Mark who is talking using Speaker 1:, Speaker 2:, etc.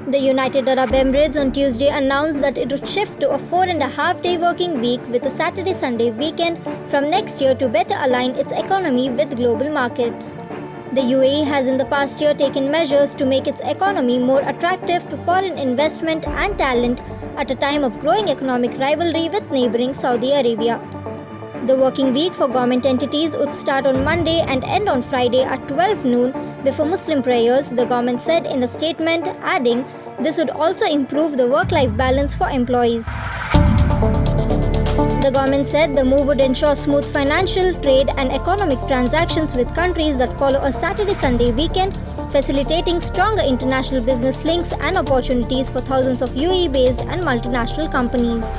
Speaker 1: The United Arab Emirates on Tuesday announced that it would shift to a 4.5-day working week with a Saturday-Sunday weekend from next year to better align its economy with global markets. The UAE has in the past year taken measures to make its economy more attractive to foreign investment and talent at a time of growing economic rivalry with neighboring Saudi Arabia. The working week for government entities would start on Monday and end on Friday at 12 noon before Muslim prayers, the government said in a statement, adding, this would also improve the work-life balance for employees. The government said the move would ensure smooth financial, trade and economic transactions with countries that follow a Saturday-Sunday weekend, facilitating stronger international business links and opportunities for thousands of UAE-based and multinational companies.